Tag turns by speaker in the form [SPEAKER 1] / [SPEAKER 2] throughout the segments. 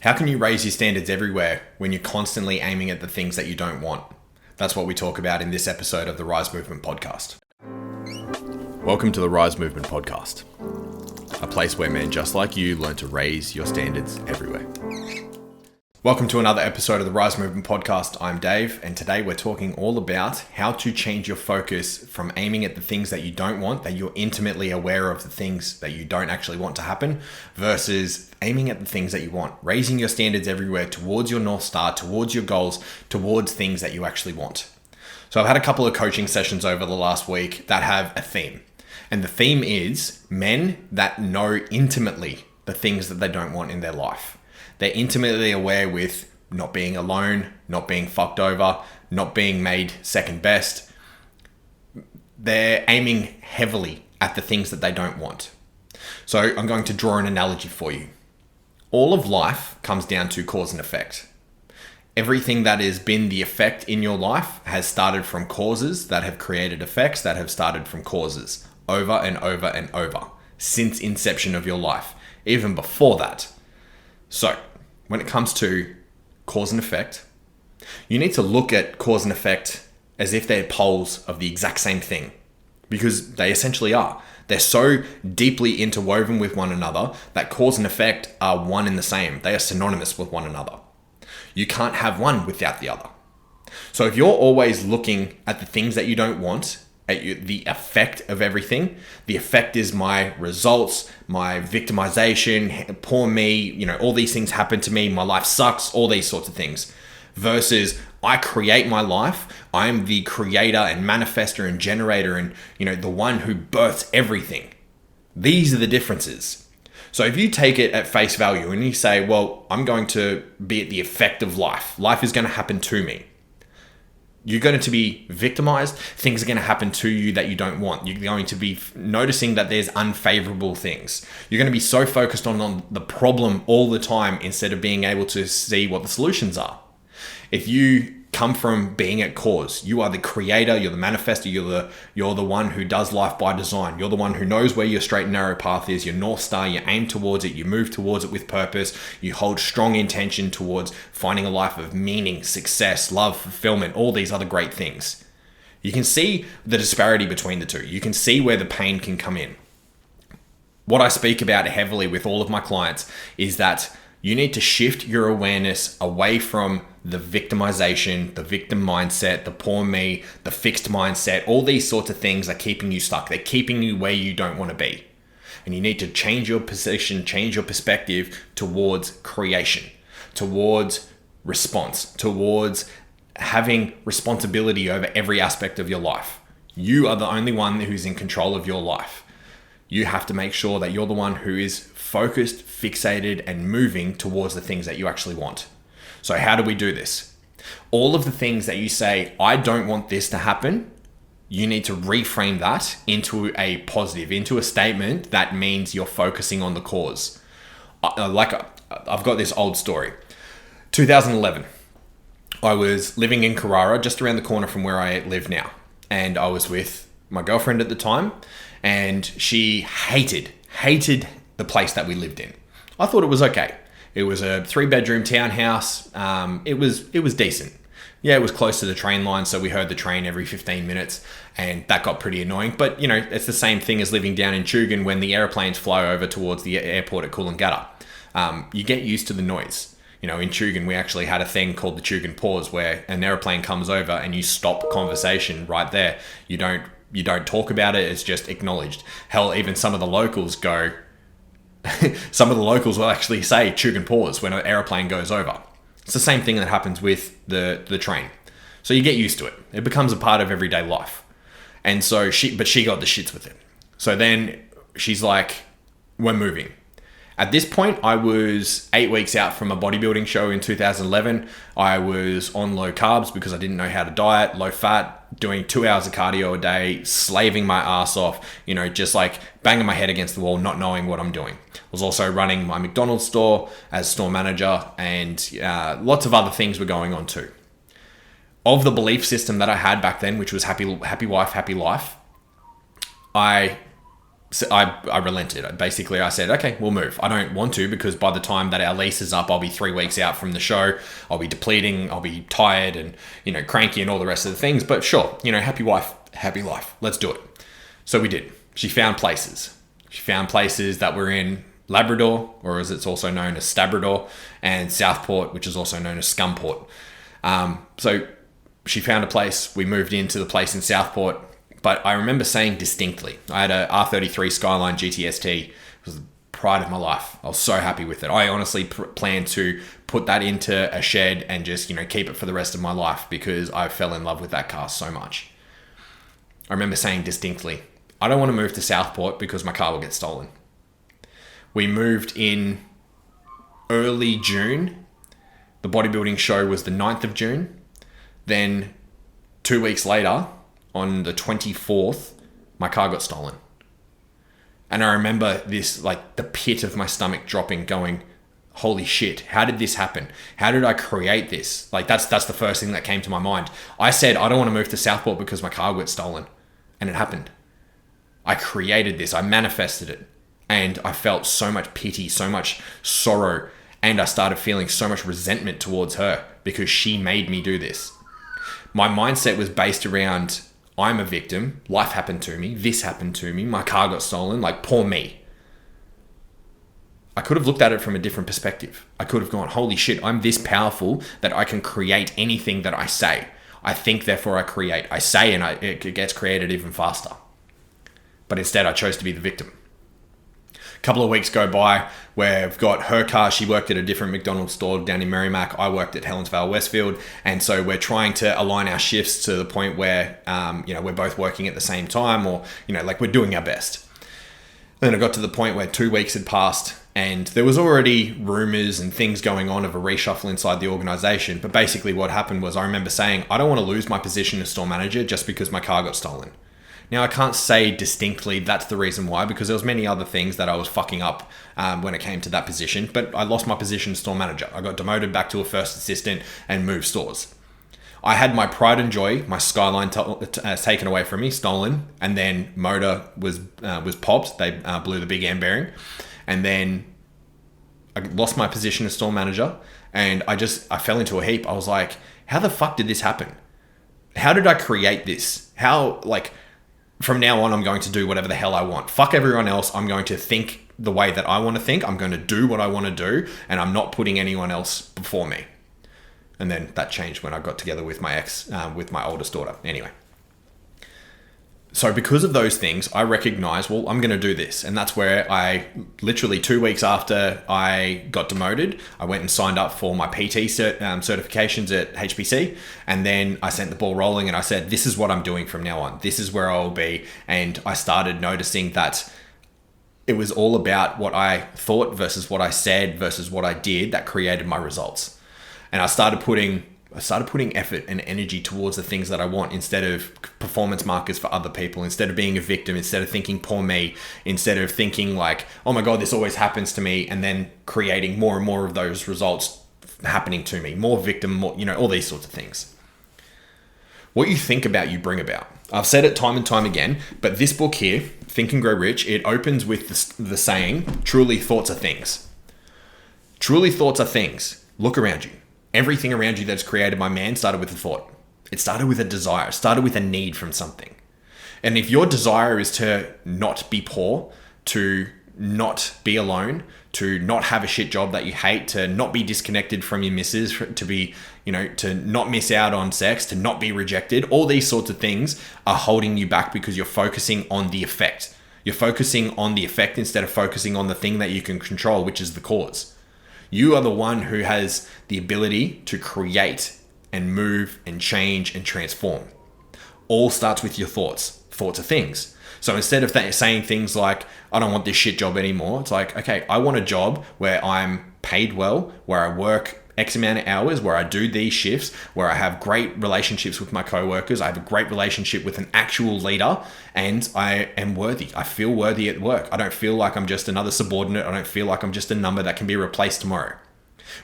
[SPEAKER 1] How can you raise your standards everywhere when you're constantly aiming at the things that you don't want? That's what we talk about in this episode of the R.Y.S.E Movement Podcast. Welcome to the R.Y.S.E Movement Podcast, a place where men just like you learn to raise your standards everywhere. Welcome to another episode of the R.Y.S.E Movement Podcast. I'm Dave, and today we're talking all about how to change your focus from aiming at the things that you don't want, that you're intimately aware of the things that you don't actually want to happen, versus aiming at the things that you want, raising your standards everywhere towards your North Star, towards your goals, towards things that you actually want. So I've had a couple of coaching sessions over the last week that have a theme. And the theme is men that know intimately the things that they don't want in their life. They're intimately aware with not being alone, not being fucked over, not being made second best. They're aiming heavily at the things that they don't want. So I'm going to draw an analogy for you. All of life comes down to cause and effect. Everything that has been the effect in your life has started from causes that have created effects that have started from causes over and over and over since inception of your life, even before that. So when it comes to cause and effect, you need to look at cause and effect as if they're poles of the exact same thing, because they essentially are. They're so deeply interwoven with one another that cause and effect are one and the same. They are synonymous with one another. You can't have one without the other. So if you're always looking at the things that you don't want, the effect of everything, the effect is my results, my victimization, poor me, all these things happen to me, my life sucks, all these sorts of things. Versus I create my life, I'm the creator and manifester and generator and, the one who births everything. These are the differences. So if you take it at face value and you say, well, I'm going to be at the effect of life. Life is going to happen to me. You're going to be victimized. Things are going to happen to you that you don't want. You're going to be noticing that there's unfavorable things. You're going to be so focused on the problem all the time instead of being able to see what the solutions are. If you come from being at cause, you are the creator, you're the manifester, you're the one who does life by design. You're the one who knows where your straight and narrow path is, your North Star, you aim towards it, you move towards it with purpose, you hold strong intention towards finding a life of meaning, success, love, fulfillment, all these other great things. You can see the disparity between the two. You can see where the pain can come in. What I speak about heavily with all of my clients is that you need to shift your awareness away from the victimization, the victim mindset, the poor me, the fixed mindset. All these sorts of things are keeping you stuck. They're keeping you where you don't want to be. And you need to change your position, change your perspective towards creation, towards response, towards having responsibility over every aspect of your life. You are the only one who's in control of your life. You have to make sure that you're the one who is focused, fixated, and moving towards the things that you actually want. So how do we do this? All of the things that you say, I don't want this to happen, you need to reframe that into a positive, into a statement that means you're focusing on the cause. I've got this old story. 2011, I was living in Carrara, just around the corner from where I live now. And I was with my girlfriend at the time, and she hated the place that we lived in. I thought it was okay. It was a 3-bedroom townhouse. It was decent. Yeah, it was close to the train line, so we heard the train every 15 minutes, and that got pretty annoying. But, it's the same thing as living down in Chugan when the airplanes fly over towards the airport at Coolangatta. You get used to the noise. In Chugan, we actually had a thing called the Chugan pause, where an airplane comes over and you stop conversation right there. You don't talk about it, it's just acknowledged. Hell, even some of the locals will actually say Chugan pause when an airplane goes over. It's the same thing that happens with the train. So you get used to it. It becomes a part of everyday life. And so she got the shits with it. So then she's like, we're moving. At this point, I was 8 weeks out from a bodybuilding show in 2011. I was on low carbs because I didn't know how to diet, low fat, doing 2 hours of cardio a day, slaving my ass off, just like banging my head against the wall, not knowing what I'm doing. I was also running my McDonald's store as store manager, and lots of other things were going on too. Of the belief system that I had back then, which was happy wife, happy life, I So I relented. Basically, I said, okay, we'll move. I don't want to, because by the time that our lease is up, I'll be 3 weeks out from the show. I'll be depleting. I'll be tired and, cranky and all the rest of the things. But sure, happy wife, happy life. Let's do it. So we did. She found places. She found places that were in Labrador, or as it's also known as Stabrador, and Southport, which is also known as Scumport. So she found a place. We moved into the place in Southport. But I remember saying distinctly, I had a R33 Skyline GTST. It was the pride of my life. I was so happy with it. I honestly planned to put that into a shed and just, keep it for the rest of my life, because I fell in love with that car so much. I remember saying distinctly, I don't want to move to Southport because my car will get stolen. We moved in early June. The bodybuilding show was the 9th of June. Then 2 weeks later, on the 24th, my car got stolen. And I remember this, like the pit of my stomach dropping, going, holy shit, how did this happen? How did I create this? Like that's the first thing that came to my mind. I said, I don't want to move to Southport because my car got stolen. And it happened. I created this. I manifested it. And I felt so much pity, so much sorrow. And I started feeling so much resentment towards her because she made me do this. My mindset was based around, I'm a victim. Life happened to me. This happened to me. My car got stolen. Like, poor me. I could have looked at it from a different perspective. I could have gone, holy shit, I'm this powerful that I can create anything that I say. I think, therefore I create. I say and it gets created even faster. But instead, I chose to be the victim. A couple of weeks go by where I've got her car. She worked at a different McDonald's store down in Merrimack. I worked at Helensvale Westfield. And so we're trying to align our shifts to the point where, we're both working at the same time, or, we're doing our best. Then I got to the point where 2 weeks had passed and there was already rumors and things going on of a reshuffle inside the organization. But basically what happened was, I remember saying, I don't want to lose my position as store manager just because my car got stolen. Now, I can't say distinctly that's the reason why, because there was many other things that I was fucking up when it came to that position, but I lost my position as store manager. I got demoted back to a first assistant and moved stores. I had my pride and joy, my Skyline taken away from me, stolen, and then motor was popped. They blew the big end bearing, and then I lost my position as store manager, and I fell into a heap. I was like, how the fuck did this happen? How did I create this? From now on, I'm going to do whatever the hell I want. Fuck everyone else. I'm going to think the way that I want to think. I'm going to do what I want to do, and I'm not putting anyone else before me. And then that changed when I got together with my ex, with my oldest daughter. Anyway. So because of those things, I recognized, well, I'm going to do this. And that's where I literally 2 weeks after I got demoted, I went and signed up for my PT certifications at HPC. And then I sent the ball rolling and I said, this is what I'm doing from now on. This is where I'll be. And I started noticing that it was all about what I thought versus what I said versus what I did that created my results. And I started putting effort and energy towards the things that I want, instead of performance markers for other people, instead of being a victim, instead of thinking poor me, instead of thinking like, oh my God, this always happens to me, and then creating more and more of those results happening to me, more victim, more, all these sorts of things. What you think about, you bring about. I've said it time and time again, but this book here, Think and Grow Rich, it opens with the saying, truly thoughts are things. Truly thoughts are things. Look around you. Everything around you that's created by man started with a thought. It started with a desire. It started with a need from something. And if your desire is to not be poor, to not be alone, to not have a shit job that you hate, to not be disconnected from your missus, to be, to not miss out on sex, to not be rejected, all these sorts of things are holding you back because you're focusing on the effect. You're focusing on the effect instead of focusing on the thing that you can control, which is the cause. You are the one who has the ability to create and move and change and transform. All starts with your thoughts. Thoughts are things. So instead of saying things like, I don't want this shit job anymore, it's like, okay, I want a job where I'm paid well, where I work X amount of hours, where I do these shifts, where I have great relationships with my coworkers, I have a great relationship with an actual leader, and I am worthy. I feel worthy at work. I don't feel like I'm just another subordinate. I don't feel like I'm just a number that can be replaced tomorrow.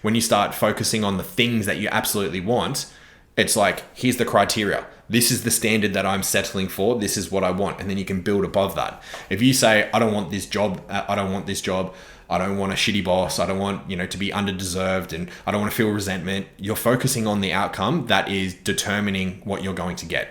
[SPEAKER 1] When you start focusing on the things that you absolutely want, it's like, here's the criteria. This is the standard that I'm settling for. This is what I want. And then you can build above that. If you say, I don't want this job, I don't want this job, I don't want a shitty boss, I don't want, to be underdeserved, and I don't want to feel resentment, you're focusing on the outcome that is determining what you're going to get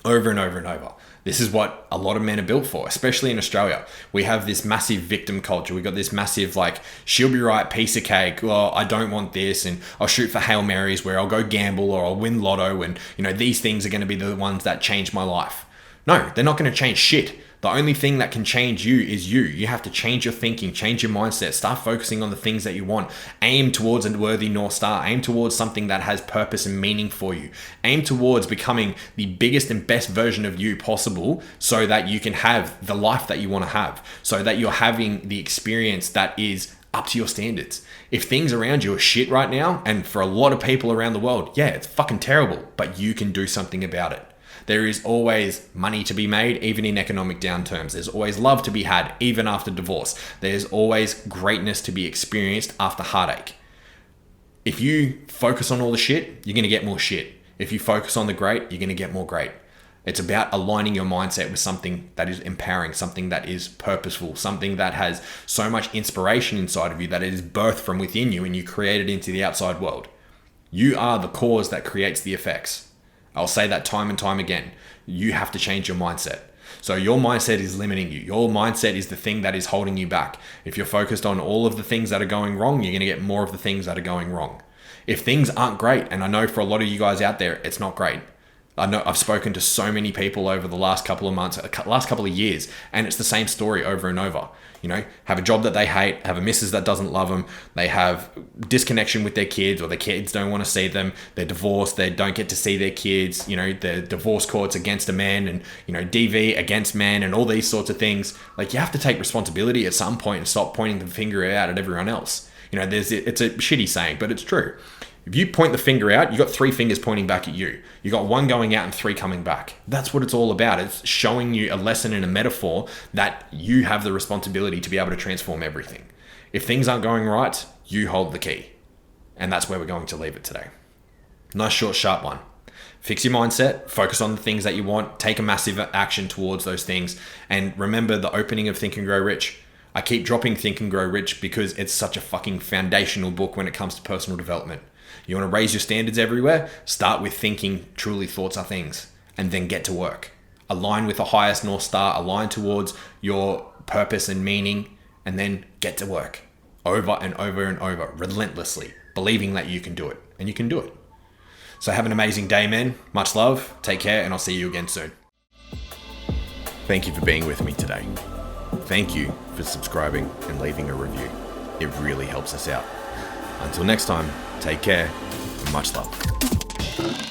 [SPEAKER 1] over and over and over. This is what a lot of men are built for, especially in Australia. We have this massive victim culture. We got this massive, she'll be right, piece of cake. Well, I don't want this, and I'll shoot for Hail Marys where I'll go gamble or I'll win lotto, and these things are going to be the ones that change my life. No, they're not going to change shit. The only thing that can change you is you. You have to change your thinking, change your mindset, start focusing on the things that you want. Aim towards a worthy North Star. Aim towards something that has purpose and meaning for you. Aim towards becoming the biggest and best version of you possible so that you can have the life that you want to have, so that you're having the experience that is up to your standards. If things around you are shit right now, and for a lot of people around the world, yeah, it's fucking terrible, but you can do something about it. There is always money to be made, even in economic downturns. There's always love to be had, even after divorce. There's always greatness to be experienced after heartache. If you focus on all the shit, you're going to get more shit. If you focus on the great, you're going to get more great. It's about aligning your mindset with something that is empowering, something that is purposeful, something that has so much inspiration inside of you that it is birthed from within you and you create it into the outside world. You are the cause that creates the effects. I'll say that time and time again. You have to change your mindset. So your mindset is limiting you. Your mindset is the thing that is holding you back. If you're focused on all of the things that are going wrong, you're going to get more of the things that are going wrong. If things aren't great, and I know for a lot of you guys out there, it's not great. I know I've spoken to so many people over the last couple of months, last couple of years, and it's the same story over and over. Have a job that they hate, have a missus that doesn't love them, they have disconnection with their kids, or their kids don't want to see them, they're divorced, they don't get to see their kids, the divorce court's against a man, and, DV against man, and all these sorts of things. You have to take responsibility at some point and stop pointing the finger out at everyone else. It's a shitty saying, but it's true. If you point the finger out, you got 3 fingers pointing back at you. You got 1 going out and 3 coming back. That's what it's all about. It's showing you a lesson and a metaphor that you have the responsibility to be able to transform everything. If things aren't going right, you hold the key. And that's where we're going to leave it today. Nice, short, sharp one. Fix your mindset, focus on the things that you want, take a massive action towards those things. And remember the opening of Think and Grow Rich. I keep dropping Think and Grow Rich because it's such a fucking foundational book when it comes to personal development. You want to raise your standards everywhere? Start with thinking truly thoughts are things, and then get to work. Align with the highest North Star, align towards your purpose and meaning, and then get to work over and over and over, relentlessly, believing that you can do it, and you can do it. So have an amazing day, man. Much love, take care, and I'll see you again soon. Thank you for being with me today. Thank you for subscribing and leaving a review. It really helps us out. Until next time, take care and much love.